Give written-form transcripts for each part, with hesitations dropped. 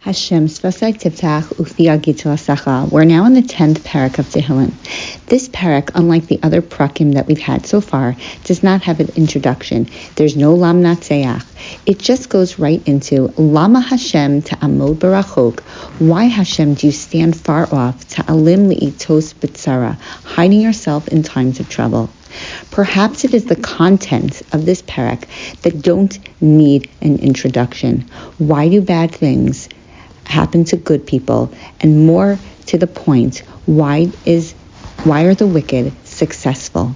Hashem Svasai Tiftach Ufi Agitla Sacha. We're now in the 10th parak of Tehilim. This parak, unlike the other prakim that we've had so far, does not have an introduction. There's no Lam Natseach. It just goes right into Lama Hashem Ta'amod Barachok. Why, Hashem, do you stand far off? Ta'alim Li'itos Bitsara, hiding yourself in times of trouble. Perhaps it is the contents of this parak that don't need an introduction. Why do bad things happen to good people? And more to the point, why are the wicked successful?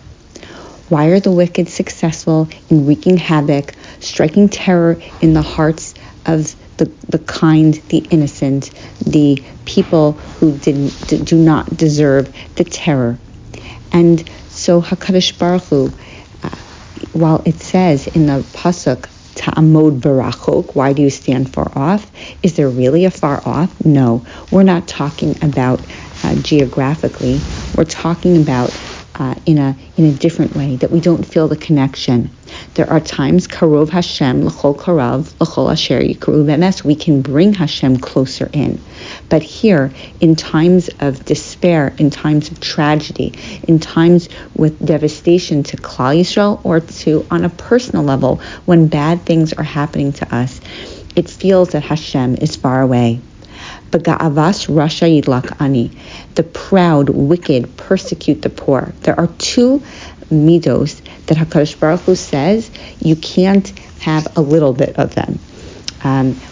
Why are the wicked successful in wreaking havoc, striking terror in the hearts of the kind, the innocent, the people who do not deserve the terror? And so HaKadosh Baruch Hu, while it says in the pasuk, Ta'amod barachok, why do you stand far off? Is there really a far off? No, we're not talking about geographically. We're talking about in a different way, that we don't feel the connection. There are times, Karov Hashem, L'chol Karav, L'chol Asher Yikru Bemes, we can bring Hashem closer in. But here, in times of despair, in times of tragedy, in times with devastation to Klal Yisrael, or to, on a personal level, when bad things are happening to us, it feels that Hashem is far away. B'ga'avas rasha yidlak ani. The proud, wicked persecute the poor. There are two midos that HaKadosh Baruch Hu says you can't have a little bit of them.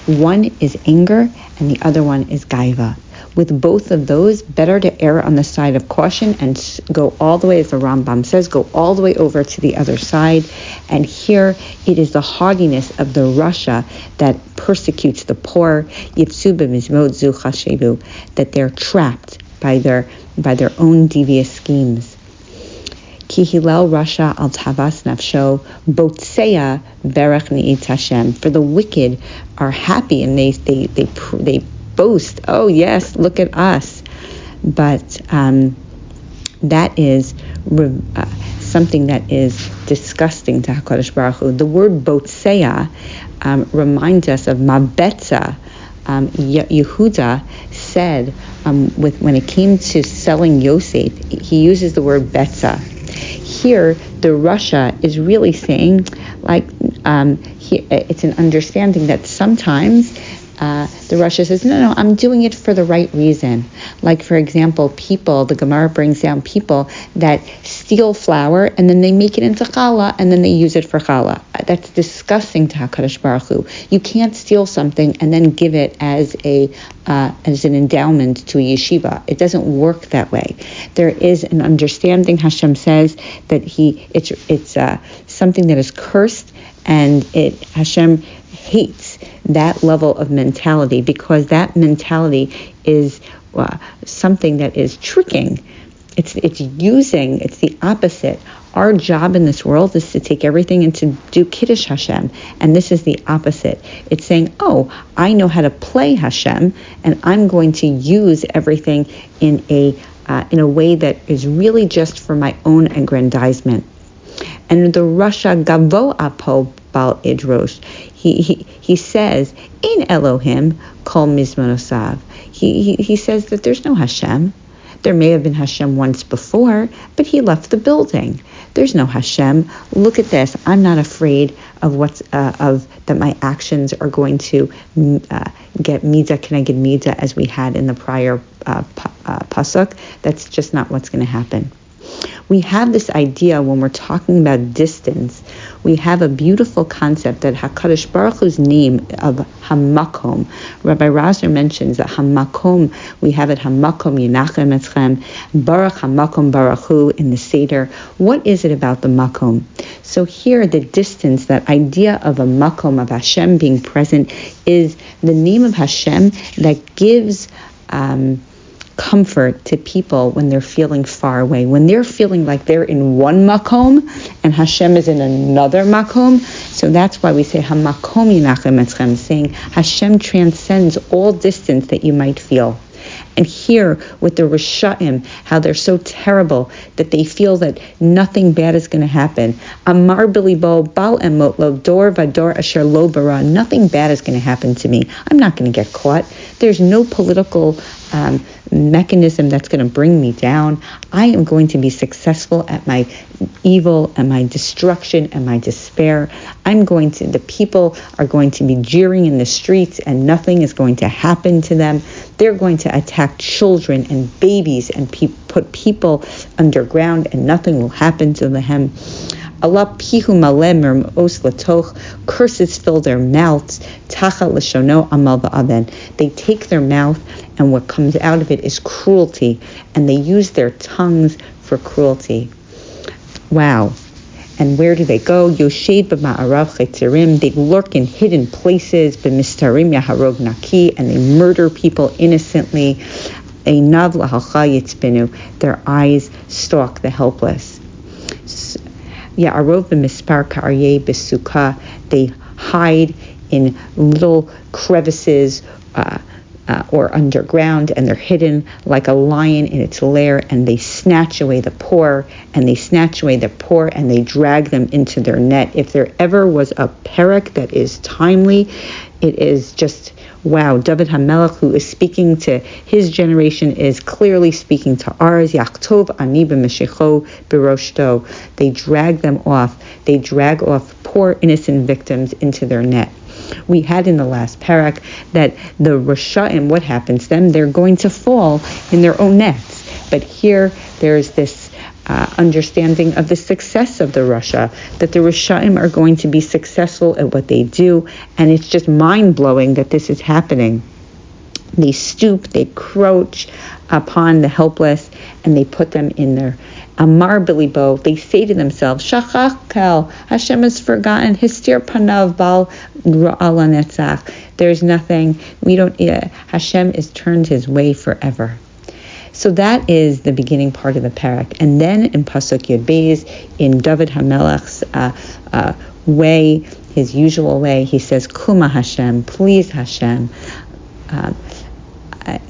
One is anger, and the other one is gaiva. With both of those, better to err on the side of caution and go all the way, as the Rambam says, go all the way over to the other side. And here it is the haughtiness of the Rasha that persecutes the poor, that they're trapped by their own devious schemes. Ki hilel Rasha al tavas nafsho botseya berach ni'it Hashem. For the wicked are happy and they boast, oh yes, look at us. But that is something that is disgusting to HaKadosh Baruch Hu. The word botseya reminds us of mabetza. Yehuda said when it came to selling Yosef, he uses the word betza. Here, the Rasha is really saying, it's an understanding that sometimes the Rasha says, no, I'm doing it for the right reason. Like, for example, people, the Gemara brings down people that steal flour and then they make it into challah and then they use it for challah. That's disgusting to HaKadosh Baruch Hu. You can't steal something and then give it as an endowment to a yeshiva. It doesn't work that way. There is an understanding, Hashem says, that it's something that is cursed, and Hashem hates that level of mentality, because that mentality is something that is tricking. It's the opposite. Our job in this world is to take everything and to do Kiddush Hashem, and this is the opposite. It's saying, oh, I know how to play Hashem, and I'm going to use everything in a way that is really just for my own aggrandizement. And the Rasha Gavo Apo Bal Idrosh, he says, in Elohim Kol Mizmonosav. He says that there's no Hashem. There may have been Hashem once before, but he left the building. There's no Hashem. Look at this. I'm not afraid of that my actions are going to get midah keneged midah, as we had in the prior pasuk. That's just not what's going to happen. We have this idea when we're talking about distance. We have a beautiful concept that HaKadosh Baruch Hu's name of Hamakom. Rabbi Rosner mentions that Hamakom, we have it Hamakom Yinachem Etzchem, Baruch Hamakom Baruch Hu in the Seder. What is it about the Makom? So here, the distance, that idea of a Makom, of Hashem being present, is the name of Hashem that gives comfort to people when they're feeling far away, when they're feeling like they're in one makom and Hashem is in another makom. So that's why we say Hamakom Yinachem Etzchem, saying Hashem transcends all distance that you might feel. And here with the Risha'im, how they're so terrible that they feel that nothing bad is going to happen. Amar bilibo bal emot lo dor vador asher lo bara. Nothing bad is going to happen to me. I'm not going to get caught. There's no political mechanism that's going to bring me down. I am going to be successful at my evil and my destruction and my despair. The people are going to be jeering in the streets and nothing is going to happen to them. They're going to attack children and babies and put people underground and nothing will happen to them. Allah pihu malem os latoch, curses fill their mouths. Tacha l'shono amal va'aven. They take their mouth, and what comes out of it is cruelty, and they use their tongues for cruelty. Wow. And where do they go? Yoshed b'ma'arav chetzirim. They lurk in hidden places. B'mistarim yaharog naki, and they murder people innocently. Einav lahalcha yitzbinu. Their eyes stalk the helpless. Ya'arov b'mispar ka'aryeh b'sukkah. They hide in little crevices or underground, and they're hidden like a lion in its lair, and they snatch away the poor, and they drag them into their net. If there ever was a perek that is timely, it is just, wow. David HaMelech, who is speaking to his generation, is clearly speaking to ours. Yachtov ani b'meshecho b'roshto. They drag them off. They drag off poor innocent victims into their net. We had in the last parak that the Rasha'im, what happens to them? They're going to fall in their own nets. But here there's this understanding of the success of the Rasha, that the Rasha'im are going to be successful at what they do, and it's just mind-blowing that this is happening. They stoop, they crouch upon the helpless, and they put them in their Amar bilibo. They say to themselves, Shachachkel, Hashem has forgotten, Histir panav bal ra'ala netzach. There's nothing, Hashem has turned his way forever. So that is the beginning part of the parak. And then in Pasuk Yud Beis, in David HaMelech's way, his usual way, he says, Kuma Hashem, please Hashem,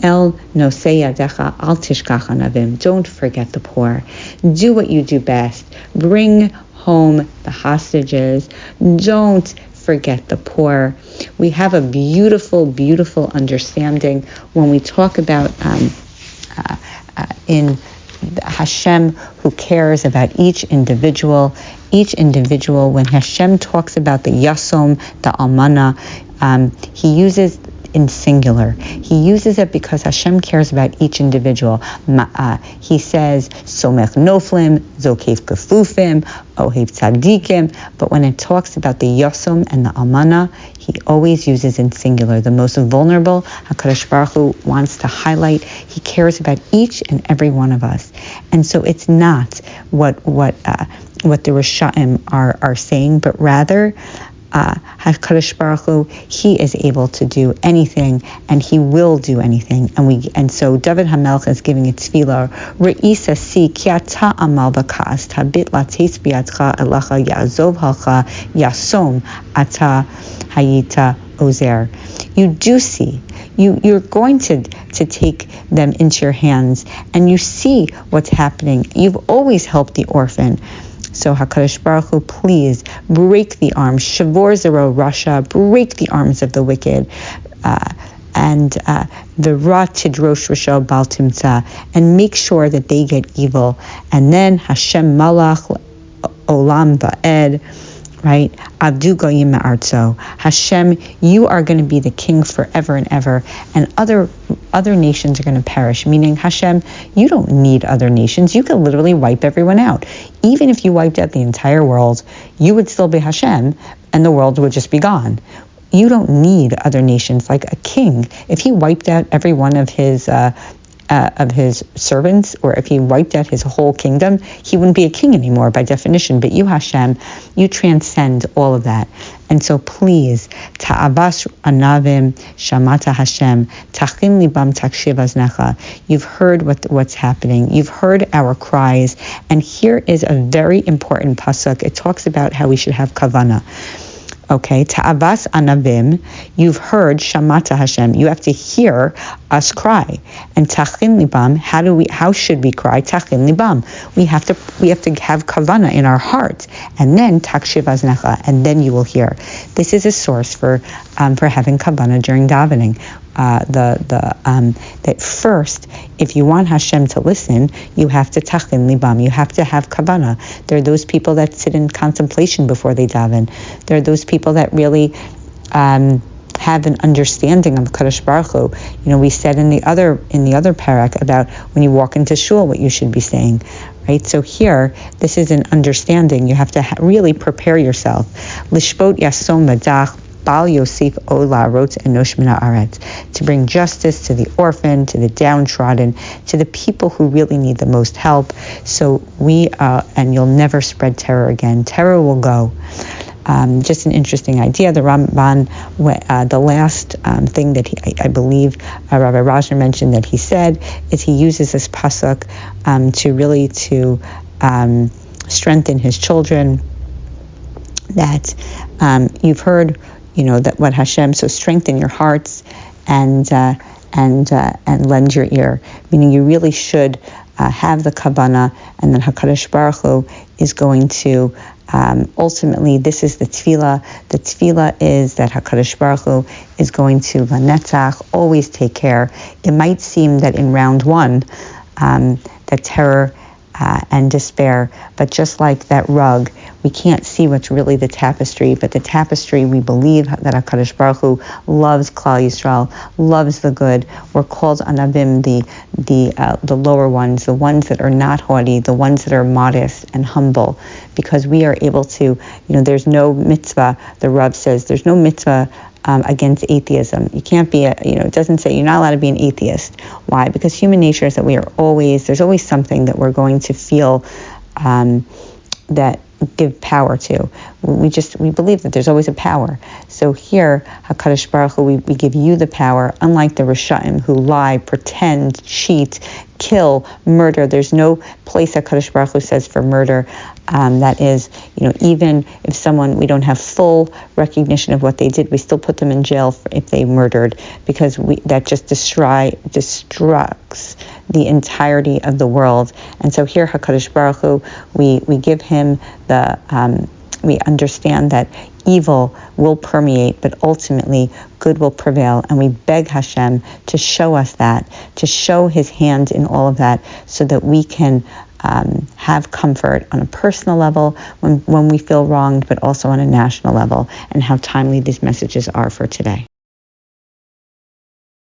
El nosei yadecha al tishkach anavim. Don't forget the poor. Do what you do best. Bring home the hostages. Don't forget the poor. We have a beautiful, beautiful understanding when we talk about in Hashem, who cares about each individual. Each individual, when Hashem talks about the yasom, the almana, he uses in singular. He uses it because Hashem cares about each individual. He says, Somech Noflim, Zokef Kefufim, Ohev Tzadikim. But when it talks about the Yosem and the Almana, he always uses in singular. The most vulnerable, HaKadosh Baruch Hu wants to highlight. He cares about each and every one of us. And so it's not what the Risha'im are saying, but rather, HaKadosh Baruch Hu, he is able to do anything, and he will do anything. And so David HaMelech is giving it tefillah. Re'isa si ki ata amal b'ka'as tabit lates biyadcha elacha ya'azov halcha yasom ata hayita ozer. You do see. You're going to take them into your hands, and you see what's happening. You've always helped the orphan. So HaKadosh Baruch Hu, please break the arms, Shavor Zero Rasha, break the arms of the wicked, and the Ra Tidrosh Rasha Bal Timtza, and make sure that they get evil. And then Hashem Malach Olam Ba'ed, right? Avdu Goyim Ma'artzo. Hashem, you are going to be the king forever and ever, and other nations are going to perish, meaning Hashem, you don't need other nations. You could literally wipe everyone out. Even if you wiped out the entire world, you would still be Hashem, and the world would just be gone. You don't need other nations. Like a king, if he wiped out every one of his servants, or if he wiped out his whole kingdom, he wouldn't be a king anymore by definition. But you, Hashem, you transcend all of that. And so please, ta'avas anavim shamata Hashem, tachim libam takshiv aznecha. You've heard what's happening. You've heard our cries. And here is a very important pasuk. It talks about how we should have kavanah. Okay, ta'avas anavim, you've heard shamata Hashem. You have to hear us cry. And tachin libam, how should we cry? Tachin libam. We have to have kavana in our heart, and then takshiv aznecha, and then you will hear. This is a source for having kavana during davening. That first, if you want Hashem to listen, you have to tachin libam. You have to have kavana. There are those people that sit in contemplation before they daven. There are those people that really have an understanding of Kadosh Baruch Hu. We said in the other parak about when you walk into shul what you should be saying, right? So here, this is an understanding. You have to really prepare yourself. Lishpot yasom vadach. Bal Yosef Ola wrote Enosh Mina Aretz, to bring justice to the orphan, to the downtrodden, to the people who really need the most help. So and you'll never spread terror again. Terror will go. Just an interesting idea. The Ramban, the last thing that I believe Rabbi Rajner mentioned that he said is he uses this pasuk to strengthen his children. That you've heard. That what Hashem, so strengthen your hearts and lend your ear. Meaning you really should have the kavanah, and then HaKadosh Baruch Hu is going to ultimately, this is the tefillah. The tefillah is that HaKadosh Baruch Hu is going to lanetzach, always take care. It might seem that in round one, that terror and despair, but just like that rug, we can't see what's really the tapestry, but the tapestry, we believe that HaKadosh Baruch Hu loves Klal Yisrael, loves the good. We're called anavim, the lower ones, the ones that are not haughty, the ones that are modest and humble, because we are able to, there's no mitzvah, the Rav says, there's no mitzvah against atheism. You can't be it doesn't say you're not allowed to be an atheist. Why? Because human nature is that there's always something that we're going to feel that give power to. We believe that there's always a power. So here, HaKadosh Baruch Hu, we give you the power, unlike the Risha'im who lie, pretend, cheat, kill, murder. There's no place that HaKadosh Baruch Hu says for murder. That is, even if we don't have full recognition of what they did, we still put them in jail if they murdered, because that just destructs the entirety of the world. And so here, HaKadosh Baruch Hu, we give him we understand that evil will permeate, but ultimately good will prevail. And we beg Hashem to show us that, to show his hand in all of that, so that we can have comfort on a personal level when we feel wronged, but also on a national level, and how timely these messages are for today.